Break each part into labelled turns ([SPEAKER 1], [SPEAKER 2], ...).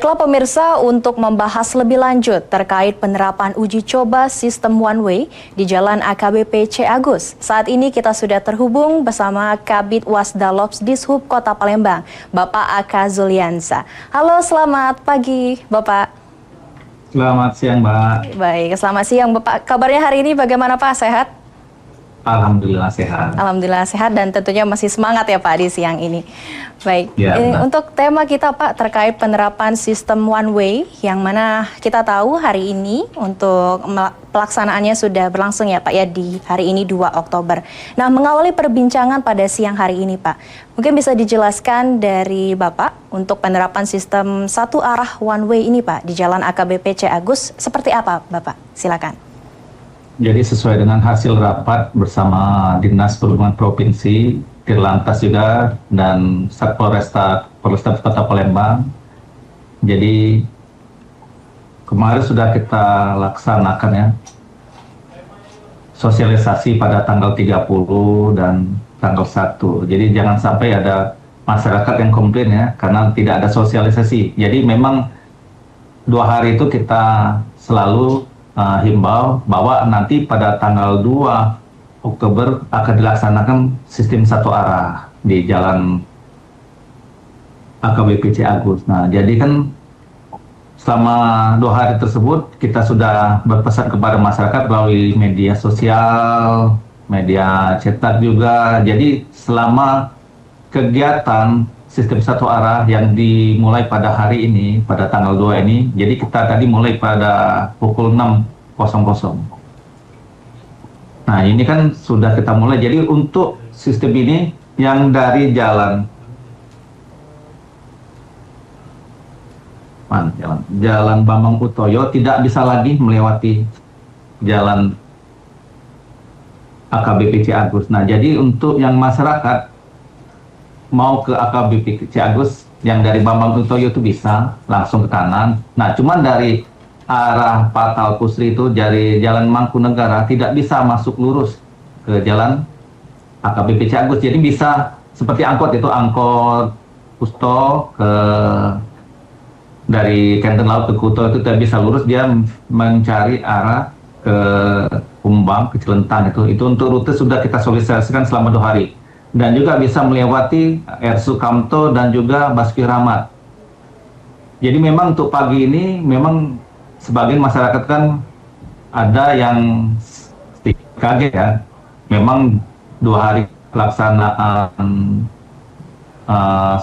[SPEAKER 1] Baiklah pemirsa, untuk membahas lebih lanjut terkait penerapan uji coba sistem one way di Jalan AKBP C. Agus. Saat ini kita sudah terhubung bersama Kabid Wasdalops Dishub Kota Palembang, Bapak Aka Zuliansa. Halo, selamat pagi Bapak.
[SPEAKER 2] Selamat siang, Mbak.
[SPEAKER 1] Baik, selamat siang Bapak. Kabarnya hari ini bagaimana Pak? Sehat?
[SPEAKER 2] Alhamdulillah sehat.
[SPEAKER 1] Alhamdulillah sehat dan tentunya masih semangat ya Pak di siang ini. Baik,
[SPEAKER 2] Ya,
[SPEAKER 1] untuk tema kita Pak terkait penerapan sistem one way yang mana kita tahu hari ini untuk pelaksanaannya sudah berlangsung ya Pak ya di hari ini 2 Oktober. Nah, mengawali perbincangan pada siang hari ini Pak, mungkin bisa dijelaskan dari Bapak untuk penerapan sistem satu arah one way ini Pak di Jalan AKBP C. Agus seperti apa Bapak? Silakan.
[SPEAKER 2] jadi sesuai dengan hasil rapat bersama Dinas Perhubungan Provinsi, Dirlantas juga, dan Polrestabes Kota Palembang. Jadi kemarin sudah kita laksanakan ya, sosialisasi pada tanggal 30 dan tanggal 1. Jadi jangan sampai ada masyarakat yang komplain ya, karena tidak ada sosialisasi. Jadi memang 2 hari itu kita selalu himbau bahwa nanti pada tanggal 2 Oktober akan dilaksanakan sistem satu arah di Jalan AKBP C. Agus. Nah, jadi kan selama 2 hari tersebut kita sudah berpesan kepada masyarakat melalui media sosial, media cetak juga. Jadi selama kegiatan sistem satu arah yang dimulai pada hari ini, pada tanggal 2 ini, jadi kita tadi mulai pada pukul 6.00. Nah, ini kan sudah kita mulai. Jadi untuk sistem ini yang dari jalan Bambang Utoyo tidak bisa lagi melewati jalan AKBP C. Agus. Nah, jadi untuk yang masyarakat mau ke AKBP C. Agus yang dari Bambang Utoyo itu bisa langsung ke kanan. Nah, cuman dari arah Patal Pusri itu dari Jalan Mangkunegara tidak bisa masuk lurus ke jalan AKBP C. Agus. Jadi bisa seperti angkot itu, angkot Kusto ke dari Kenten Laut ke Kuto itu tidak bisa lurus, dia mencari arah ke Kumbang, ke Cilentang itu untuk rute sudah kita sosialisasikan selama 2 hari. Dan juga bisa melewati R. Sukamto dan juga Basuki Rahmat. Jadi memang untuk pagi ini memang sebagian masyarakat kan ada yang kaget ya. Memang 2 hari pelaksanaan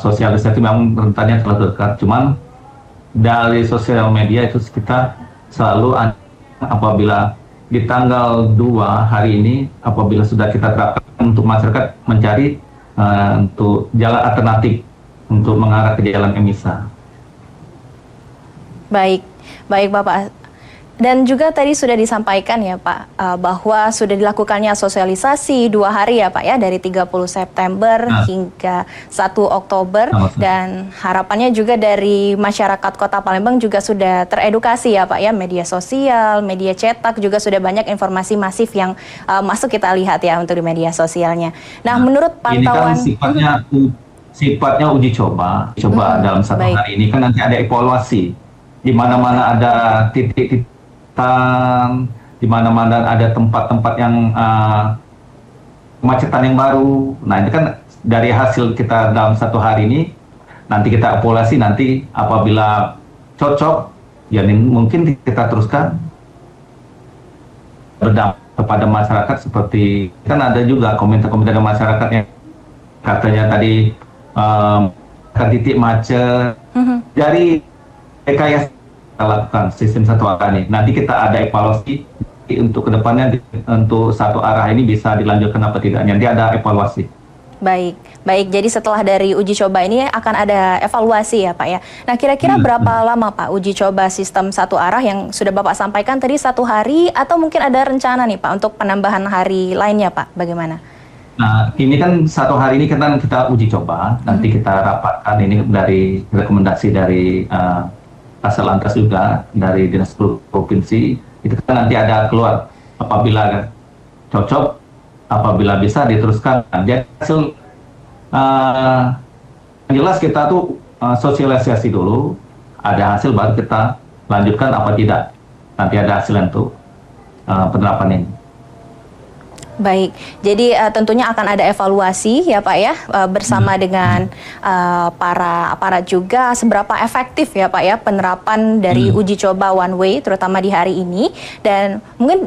[SPEAKER 2] sosialisasi memang rentannya telah dekat. Cuman dari sosial media itu kita selalu apabila di tanggal 2 hari ini, apabila sudah kita terapkan untuk masyarakat mencari untuk jalan alternatif untuk mengarah ke jalan Emisa.
[SPEAKER 1] Baik Bapak. Dan juga tadi sudah disampaikan ya Pak, bahwa sudah dilakukannya sosialisasi 2 hari ya Pak ya, dari 30 September hingga 1 Oktober. Dan harapannya juga dari masyarakat Kota Palembang juga sudah teredukasi ya Pak ya, media sosial, media cetak juga sudah banyak informasi masif yang masuk kita lihat ya untuk di media sosialnya. Nah, menurut pantauan...
[SPEAKER 2] Ini kan sifatnya uji coba dalam 1 hari ini kan nanti ada evaluasi. Di mana-mana ada titik-titik, di mana-mana ada tempat-tempat yang kemacetan yang baru. Nah, ini kan dari hasil kita dalam 1 hari ini, nanti kita evaluasi, nanti apabila cocok, ya mungkin kita teruskan berdampak kepada masyarakat. Seperti kan ada juga komentar-komentar dari masyarakat yang katanya tadi titik macet. Dari rekayasa kita lakukan sistem satu arah ini. Nanti kita ada evaluasi untuk kedepannya untuk satu arah ini bisa dilanjutkan apa tidak. Nanti ada evaluasi.
[SPEAKER 1] Baik. Jadi setelah dari uji coba ini akan ada evaluasi ya Pak ya. Nah, kira-kira berapa lama Pak uji coba sistem satu arah yang sudah Bapak sampaikan tadi 1 hari atau mungkin ada rencana nih Pak untuk penambahan hari lainnya Pak? Bagaimana?
[SPEAKER 2] Nah, ini kan 1 hari ini kan kita uji coba. Nanti kita rapatkan ini dari rekomendasi dari Kasal Lantas juga dari Dinas Provinsi, itu kan nanti ada keluar apabila cocok, apabila bisa diteruskan. Jadi hasil jelas kita tuh sosialisasi dulu, ada hasil baru kita lanjutkan apa tidak. Nanti ada hasil untuk penerapan ini.
[SPEAKER 1] Baik, jadi tentunya akan ada evaluasi ya Pak ya, bersama dengan para aparat juga, seberapa efektif ya Pak ya penerapan dari uji coba one way terutama di hari ini. Dan mungkin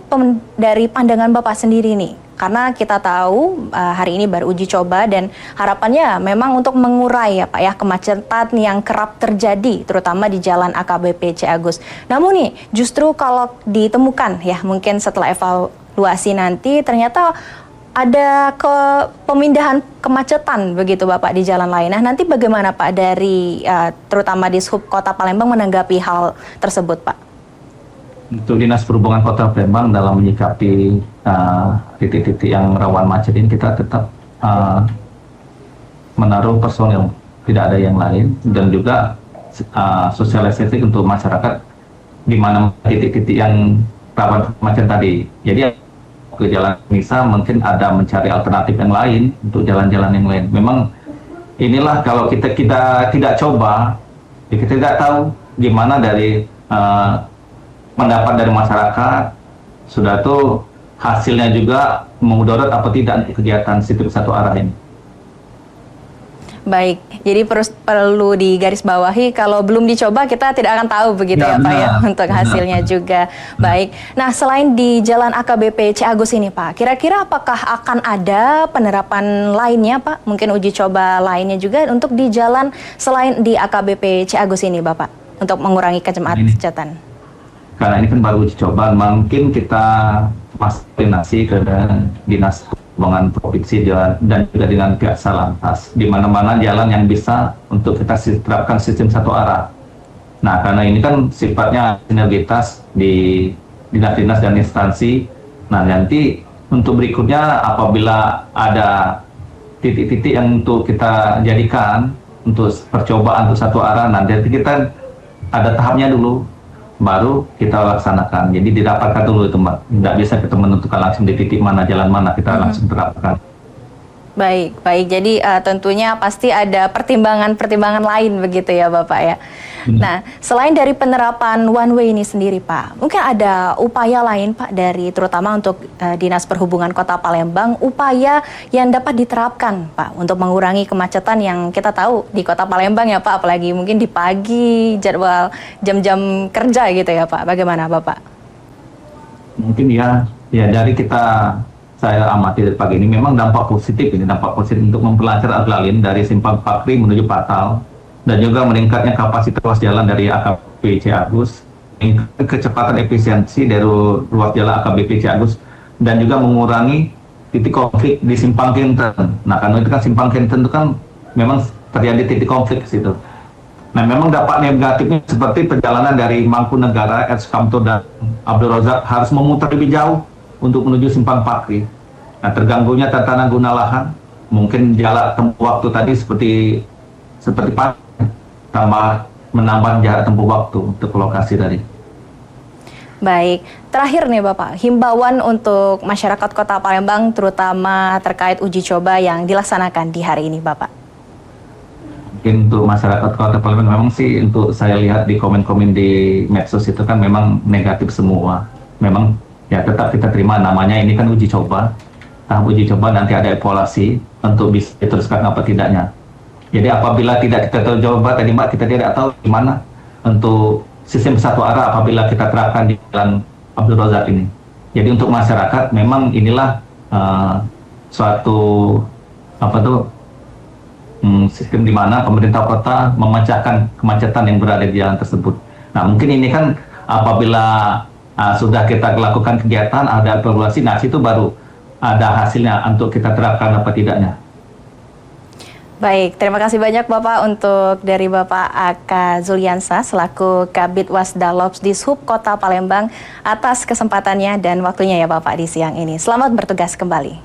[SPEAKER 1] dari pandangan Bapak sendiri nih, karena kita tahu hari ini baru uji coba dan harapannya memang untuk mengurai ya Pak ya kemacetan yang kerap terjadi terutama di Jalan AKBP Ciagus. Namun nih justru kalau ditemukan ya mungkin setelah evaluasi nanti ternyata ada pemindahan kemacetan begitu Bapak di jalan lain. Nah nanti bagaimana Pak dari terutama di Sub Kota Palembang menanggapi hal tersebut Pak?
[SPEAKER 2] Untuk Dinas Perhubungan Kota Palembang dalam menyikapi titik-titik yang rawan macet ini, kita tetap menaruh personil, tidak ada yang lain, dan juga sosialisasi untuk masyarakat di mana titik-titik yang rawan macet tadi. Jadi ke jalan Nisa mungkin ada mencari alternatif yang lain untuk jalan-jalan yang lain. Memang inilah kalau kita tidak coba, ya kita tidak tahu gimana dari pendapat dari masyarakat, sudah tuh hasilnya juga memudarat apa tidak untuk kegiatan sistem satu arah ini.
[SPEAKER 1] Baik, jadi perlu digarisbawahi kalau belum dicoba kita tidak akan tahu begitu ya Pak ya untuk hasilnya juga. Baik, nah selain di Jalan AKBP Ciagus ini Pak, kira-kira apakah akan ada penerapan lainnya Pak? Mungkin uji coba lainnya juga untuk di jalan selain di AKBP Ciagus ini Bapak, untuk mengurangi kemacetan.
[SPEAKER 2] Karena ini kan baru uji coba, mungkin kita koordinasi ke Dinas Perhubungan Provinsi dan juga dengan pihak Salantas, di mana-mana jalan yang bisa untuk kita terapkan sistem satu arah. Nah, karena ini kan sifatnya sinergitas di dinas-dinas dan instansi. Nah, nanti untuk berikutnya apabila ada titik-titik yang untuk kita jadikan untuk percobaan untuk satu arah, nanti kita ada tahapnya dulu, baru kita laksanakan. Jadi didapatkan dulu itu Mbak. Tidak bisa kita menentukan langsung di titik mana, jalan mana kita langsung terapkan.
[SPEAKER 1] Baik, baik. Jadi tentunya pasti ada pertimbangan-pertimbangan lain begitu ya Bapak ya. Nah, selain dari penerapan one way ini sendiri Pak, mungkin ada upaya lain Pak dari terutama untuk Dinas Perhubungan Kota Palembang, upaya yang dapat diterapkan Pak untuk mengurangi kemacetan yang kita tahu di Kota Palembang ya Pak, apalagi mungkin di pagi jadwal jam-jam kerja gitu ya Pak. Bagaimana Bapak?
[SPEAKER 2] Mungkin ya dari saya amati dari pagi ini memang dampak positif untuk memperlancar arus lalu lintas dari Simpang Pakri menuju Patal, dan juga meningkatnya kapasitas ruas jalan dari AKBP Ciagus, kecepatan efisiensi dari ruas jalan AKBP Ciagus, dan juga mengurangi titik konflik di Simpang Kinten. Nah, karena itu kan Simpang Kinten itu kan memang terjadi titik konflik di situ. Nah, memang dampak negatifnya seperti perjalanan dari Mangkunegara, Erskamto dan Abdul Razak harus memutar lebih jauh untuk menuju Simpang Pakri. Nah, terganggunya tatanan guna lahan, mungkin jarak tempuh waktu tadi seperti menambah jarak tempuh waktu untuk lokasi tadi.
[SPEAKER 1] Baik, terakhir nih Bapak, himbauan untuk masyarakat Kota Palembang terutama terkait uji coba yang dilaksanakan di hari ini Bapak.
[SPEAKER 2] Mungkin untuk masyarakat Kota Palembang memang sih, untuk saya lihat di komen-komen di medsos itu kan memang negatif semua. Memang ya tetap kita terima, namanya ini kan uji coba. Tahap uji coba nanti ada evaluasi untuk bisa diteruskan apa tidaknya. Jadi apabila tidak kita coba tadi Mbak, kita tidak tahu gimana untuk sistem satu arah apabila kita terapkan di Jalan Abdul Razak ini. Jadi untuk masyarakat memang inilah suatu sistem di mana pemerintah kota memecahkan kemacetan yang berada di jalan tersebut. Nah, mungkin ini kan apabila sudah kita lakukan kegiatan, ada evaluasi, nah situ baru ada hasilnya untuk kita terapkan apa tidaknya.
[SPEAKER 1] Baik, terima kasih banyak Bapak untuk dari Bapak Aka Zuliansa selaku Kabid Wasdalops di Sub Kota Palembang atas kesempatannya dan waktunya ya Bapak di siang ini. Selamat bertugas kembali.